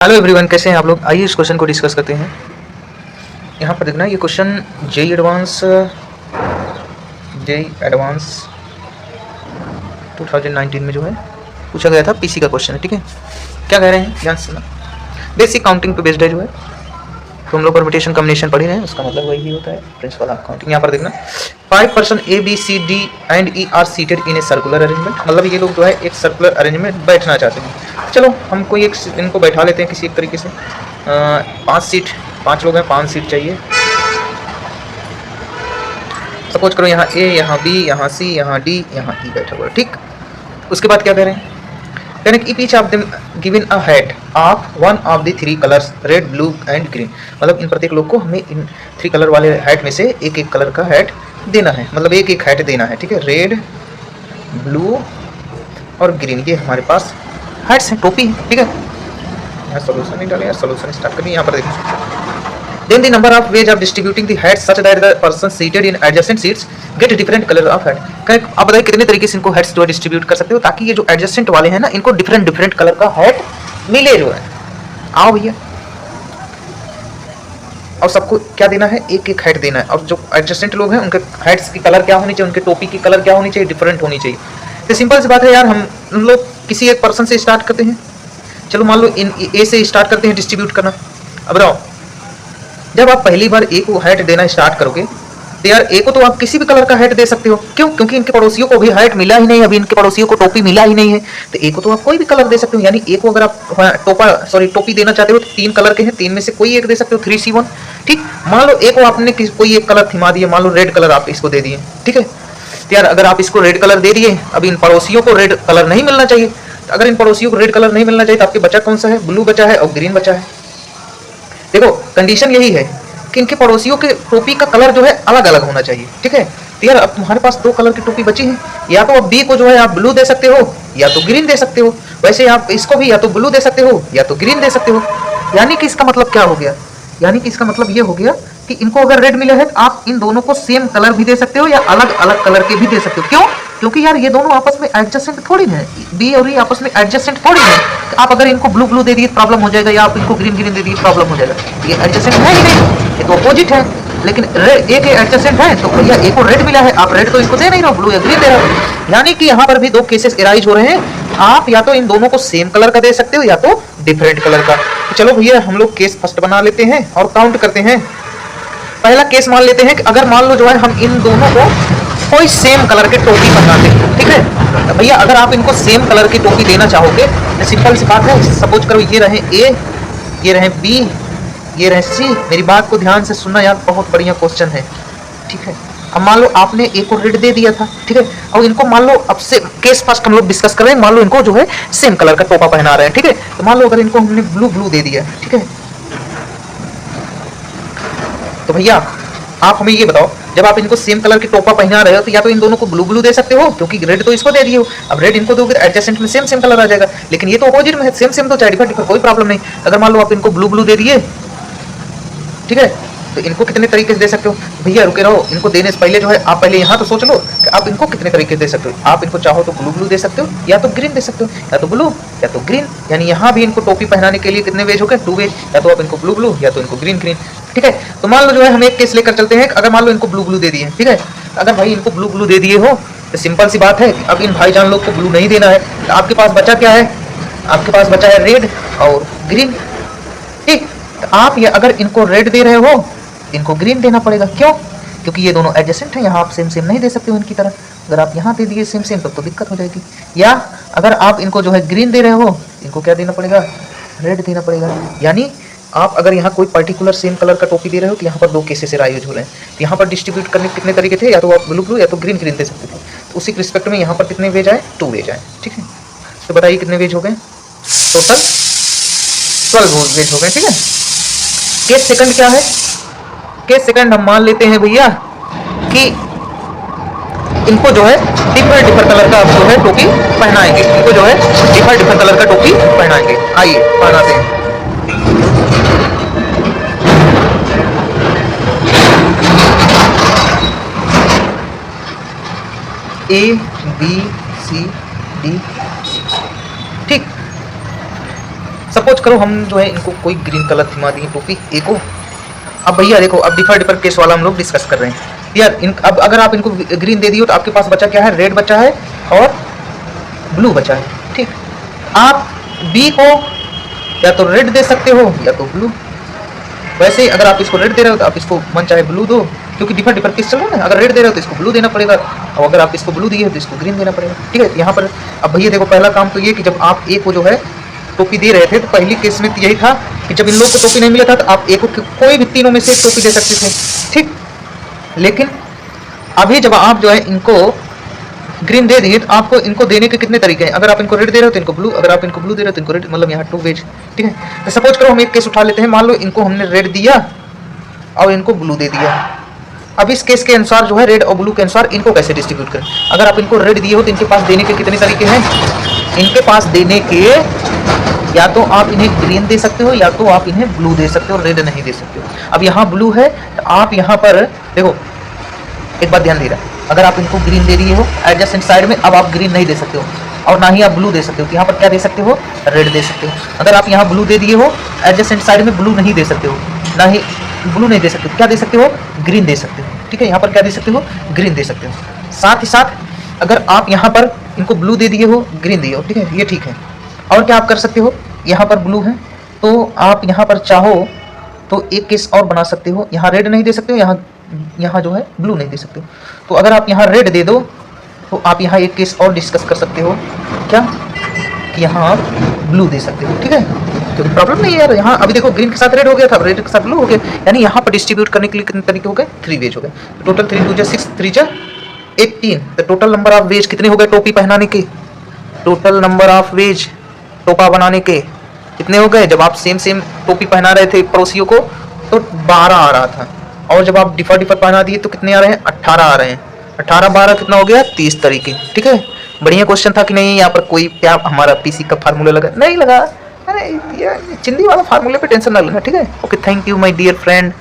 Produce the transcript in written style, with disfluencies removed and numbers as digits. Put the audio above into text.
Hello everyone, कैसे हैं आप लोग। आइए इस क्वेश्चन को डिस्कस करते हैं। यहाँ पर देखना, ये क्वेश्चन जेई एडवांस 2019 में जो है पूछा गया था, पीसी का क्वेश्चन है। ठीक है, क्या कह रहे हैं ध्यान से सुनना। बेसिक काउंटिंग पे बेस्ड है जो है, तो हम लोग परम्यूटेशन कॉम्बिनेशन पढ़ रहे हैं, उसका मतलब वही होता है प्रिंसिपल ऑफ काउंटिंग। यहाँ पर देखना, 5 person A B C D and E are seated in a circular arrangement, मतलब ये लोग जो है एक सर्कुलर अरेंजमेंट में बैठना चाहते हैं। चलो हम कोई एक इनको बैठा लेते हैं किसी एक तरीके से। 5 सीट, 5 लोग हैं, 5 सीट चाहिए। सपोज करो यहाँ ए, यहाँ बी, यहाँ सी, यहाँ डी, यहाँ ई बैठा हुआ है। ठीक, उसके बाद क्या कह रहे हैं, यानी कि each of them given a hat off one of the 3 colours red, blue and green, मतलब इन प्रत्येक लोग को हमें इन 3 कलर वाले हैट में से एक एक कलर का हैट देना है, मतलब एक एक हैट देना है। ठीक है, रेड, ब्लू और ग्रीन, ये हमारे पास हैट्स हैं, टोपी है। ठीक है, यहाँ सोल्यूशन नहीं डाले यार, सोल्यूशन स्टार्ट करिए। यहाँ पर देखिए, then the number of ways of distributing the hats such that the person seated in adjacent seats get different color of hat। आप बताइए कितने तरीके से इनको हेड्स जो है डिस्ट्रीब्यूट कर सकते हो ताकि ये जो एडजस्टेंट वाले हैं ना, इनको डिफरेंट डिफरेंट कलर का हैट मिले जो है। आओ भैया, और सबको क्या देना है, एक एक हैट देना है। और जो एडजस्टेंट लोग हैं उनके हैट्स की कलर क्या होनी चाहिए, उनके टोपी की कलर क्या होनी चाहिए, डिफरेंट होनी चाहिए। तो सिंपल सी बात है यार, हम लोग किसी एक पर्सन से स्टार्ट करते हैं। चलो मान लो इन ए से स्टार्ट करते हैं डिस्ट्रीब्यूट करना। अब रहो, जब आप पहली बार ए को हैट देना स्टार्ट करोगे तो यार ए को तो आप किसी भी कलर का हैट दे सकते हो। क्यों? क्योंकि इनके पड़ोसियों को भी हैट मिला ही नहीं, अभी इनके पड़ोसियों को टोपी मिला ही नहीं है, तो ए को तो आप कोई भी कलर दे सकते हो। यानी ए को अगर आप टोपी देना चाहते हो तो 3 कलर के हैं, 3 में से कोई एक दे सकते हो, 3C1। ठीक, मान लो ए को आपने कोई एक कलर थमा दिया, मान लो रेड कलर आप इसको दे दिए। ठीक है, तो यार अगर आप इसको रेड कलर दे दिए, अब इन पड़ोसियों को रेड कलर नहीं मिलना चाहिए। तो अगर इन पड़ोसियों को रेड कलर नहीं मिलना चाहिए तो आपके बचा कौन सा है, ब्लू बचा है और ग्रीन बचा है। देखो कंडीशन यही है कि इनके पड़ोसियों के टोपी का कलर जो है अलग अलग होना चाहिए। ठीक है, तो यार अब तुम्हारे पास 2 कलर की टोपी बची है, या तो अब बी को जो है आप ब्लू दे सकते हो या तो ग्रीन दे सकते हो। वैसे आप इसको भी या तो ब्लू दे सकते हो या तो ग्रीन दे सकते हो। यानी कि इसका मतलब क्या हो गया, यानी कि इसका मतलब ये हो गया कि इनको अगर रेड मिला है तो आप इन दोनों को सेम कलर भी दे सकते हो या अलग अलग कलर के भी दे सकते हो। क्यों? क्योंकि यार ये दोनों आपस में एडजस्टेंट थोड़ी है, बी और ई आपस में एडजस्टेंट थोड़ी है। तो आप अगर इनको ब्लू ब्लू दे दिए प्रॉब्लम हो जाएगा, या आप इनको ग्रीन ग्रीन दे दिए प्रॉब्लम हो जाएगा। ये एडजस्टेंट है ही नहीं, ये तो अपोजिट है। लेकिन ए के एडजस्टेंट है तो भैया ए को रेड मिला है, आप रेड तो इनको दे नहीं रहे हो, ब्लू या ग्रीन दे रहे हो। यानी कि यहाँ पर भी 2 केसेस एराइज हो रहे हैं, आप या तो इन दोनों को सेम कलर का दे सकते हो या तो डिफरेंट कलर का। तो चलो भैया हम लोग केस फर्स्ट बना लेते हैं और काउंट करते हैं। पहला केस मान लेते हैं कि अगर मान लो जो है हम इन दोनों को कोई सेम कलर के टोपी पहनाते हैं। ठीक है, तो भैया अगर आप इनको सेम कलर की टोपी देना चाहोगे तो सिंपल सी बात है, सपोज करो ये रहे ए, ये रहे बी, ये रहे सी। मेरी बात को ध्यान से सुनना यार, बहुत बढ़िया क्वेश्चन है। ठीक है, अब मान लो आपने ए को रेड दे दिया था। ठीक है, और इनको मान लो, अब से केस फर्स्ट हम लोग डिस्कस कर रहे हैं, मान लो इनको जो है सेम कलर का टोपा पहना रहे हैं। ठीक है, तो मान लो अगर इनको हमने ब्लू ब्लू दे दिया। ठीक है, तो भैया आप हमें ये बताओ, जब आप इनको सेम कलर की टोपा पहना रहे हो तो या तो इन दोनों को ब्लू ब्लू दे सकते हो, क्योंकि रेड तो इसको दे दिए हो। अब रेड इनको दोगे तो एडजस्टेंट में सेम सेम कलर आ जाएगा, लेकिन ये तो अपोजिट में है, सेम सेम तो चाहे डिफरेंट, कोई प्रॉब्लम नहीं। अगर मान लो आप इनको ब्लू ब्लू दे दिए, ठीक है, तो इनको कितने तरीके से दे सकते हो भैया, रुके रहो। इनको देने से पहले जो है आप पहले यहाँ तो सोच लो कि आप इनको कितने तरीके से दे सकते हो। आप इनको चाहो तो ब्लू ब्लू दे सकते हो या तो ग्रीन दे सकते हो, या तो ब्लू या तो ग्रीन। यानी यहाँ भी इनको टोपी पहनाने के लिए कितने वेज हो गए, 2 वेज, या तो आप इनको ब्लू ब्लू या तो इनको ग्रीन ग्रीन। ठीक है, तो मान लो जो है हम एक केस लेकर चलते हैं, अगर मान लो इनको ब्लू ब्लू दे दिए। ठीक है, अगर भाई इनको ब्लू ब्लू दे दिए हो तो सिंपल सी बात है, अब इन भाईजान लोग को ब्लू नहीं देना है, तो आपके पास बचा क्या है, आपके पास बचा है रेड और ग्रीन। ठीक, तो आप ये अगर इनको रेड दे रहे हो इनको ग्रीन देना पड़ेगा। क्यों? क्योंकि ये दोनों एडजेसेंट हैं, यहाँ आप सेम सेम नहीं दे सकते हो इनकी तरह। अगर आप यहाँ दे दिए सेम सेम तो दिक्कत हो जाएगी। या अगर आप इनको जो है ग्रीन दे रहे हो, इनको क्या देना पड़ेगा, रेड देना पड़ेगा। यानी आप अगर यहाँ कोई पर्टिकुलर सेम कलर का टोपी दे रहे हो तो यहाँ पर 2 केसेस राइज हो रहे हैं। तो यहाँ पर डिस्ट्रीब्यूट करने के कितने तरीके थे, या तो आप ब्लू ब्लू या तो ग्रीन ग्रीन दे सकते थे। तो उसी के रिस्पेक्ट में यहाँ पर कितने वेज आए, 2 वेज आए। ठीक है, तो बताइए कितने वेज हो गए, टोटल 12 वेज हो गए। ठीक है, केस सेकंड क्या है, केस सेकंड हम मान लेते हैं भैया कि इनको जो है डिफरेंट डिफरेंट कलर का जो है टोपी पहनाएंगे, इनको जो है डिफरेंट डिफरेंट कलर का टोपी पहनाएंगे। आइए पहनाते हैं। A B C D. ठीक, सपोज करो हम जो है इनको कोई ग्रीन कलर थीमा दिए टोपी ए को। अब भैया देखो, अब डिफर केस वाला हम लोग डिस्कस कर रहे हैं यार। अब अगर आप इनको ग्रीन दे दिए तो आपके पास बचा क्या है, रेड बचा है और ब्लू बचा है, ठीक। आप बी को या तो रेड दे सकते हो या तो ब्लू। वैसे अगर आप इसको रेड दे रहे हो तो आप इसको मन चाहे ब्लू दो, क्योंकि डिफर केस चल रहा है ना। अगर रेड दे रहे हो तो इसको ब्लू देना पड़ेगा, और अगर आप इसको ब्लू दिए हो तो इसको ग्रीन देना पड़ेगा, ठीक है। यहाँ पर अब भैया देखो, पहला काम तो ये कि जब आप ए को जो है टोपी दे रहे थे तो पहली केस में यही था कि जब इन लोग को टोपी नहीं मिला था तो आप ए को कोई भी तीनों में से एक टोपी दे सकते थे, ठीक। लेकिन अभी जब आप जो है इनको ग्रीन दे दिए तो आपको इनको देने के कितने तरीके हैं। अगर आप इनको रेड दे रहे हो तो इनको ब्लू, अगर आप इनको ब्लू दे रहे हो तो इनको रेड, मतलब यहाँ टू वेज, ठीक है। तो सपोज करो हम एक केस उठा लेते हैं, मान लो इनको हमने रेड दिया और इनको ब्लू दे दिया। अब इस केस के अनुसार जो है रेड और ब्लू के अनुसार इनको कैसे डिस्ट्रीब्यूट करें। अगर आप इनको रेड दिए हो तो इनके पास देने के कितने तरीके हैं, इनके पास देने के या तो आप इन्हें ग्रीन दे सकते हो या तो आप इन्हें ब्लू दे सकते हो, रेड नहीं दे सकते हो। अब यहाँ ब्लू है तो आप यहाँ पर देखो एक बात ध्यान दे रहा है, अगर आप इनको ग्रीन दे दिए हो एडजस्टेंट साइड में, अब आप ग्रीन नहीं दे सकते हो और ना ही आप ब्लू दे सकते हो। तो यहाँ पर क्या दे सकते हो, रेड दे सकते हो। अगर आप यहाँ ब्लू दे दिए हो एडजस्टेंट साइड में, ब्लू नहीं दे सकते हो, ना ही ब्लू नहीं दे सकते हो, क्या दे सकते हो, ग्रीन दे सकते हो, ठीक है। यहाँ पर क्या दे सकते हो, ग्रीन दे सकते हो। साथ ही साथ अगर आप यहाँ पर इनको ब्लू दे दिए हो, ग्रीन दिए हो, ठीक है, ये ठीक है। और क्या आप कर सकते हो, यहाँ पर ब्लू है तो आप यहाँ पर चाहो तो एक केस और बना सकते हो, यहाँ रेड नहीं दे सकते हो, यहाँ जो है ब्लू नहीं दे सकते हो। तो अगर आप यहाँ रेड दे दो तो आप यहाँ एक केस और डिस्कस कर सकते हो, क्या कि यहाँ आप ब्लू दे सकते हो, ठीक है। क्योंकि प्रॉब्लम नहीं है यार, यहाँ अभी देखो ग्रीन के साथ रेड हो गया था, रेड के साथ ब्लू हो गया, यानी यहाँ पर डिस्ट्रीब्यूट करने के लिए कितने तरीके हो गए, 3 वेज हो गए। तो टोटल 3 2 6 3 18। तो टोटल नंबर ऑफ वेज कितने हो गए टोपी पहनाने के, टोटल नंबर ऑफ वेज टोपा बनाने के कितने हो गए। जब आप सेम टोपी पहना रहे थे पड़ोसियों को तो 12 आ रहा था, और जब आप डिफर पहना दिए तो कितने आ रहे हैं, 18 आ रहे हैं। 18 12 कितना हो गया, 30 तरीके, ठीक है। बढ़िया क्वेश्चन था कि नहीं। यहाँ पर कोई क्या हमारा पीसी का फार्मूला लगा नहीं लगा, अरे चिंदी वाला फार्मूले पे टेंशन ना लेना, ठीक है। Okay, thank you my dear friend.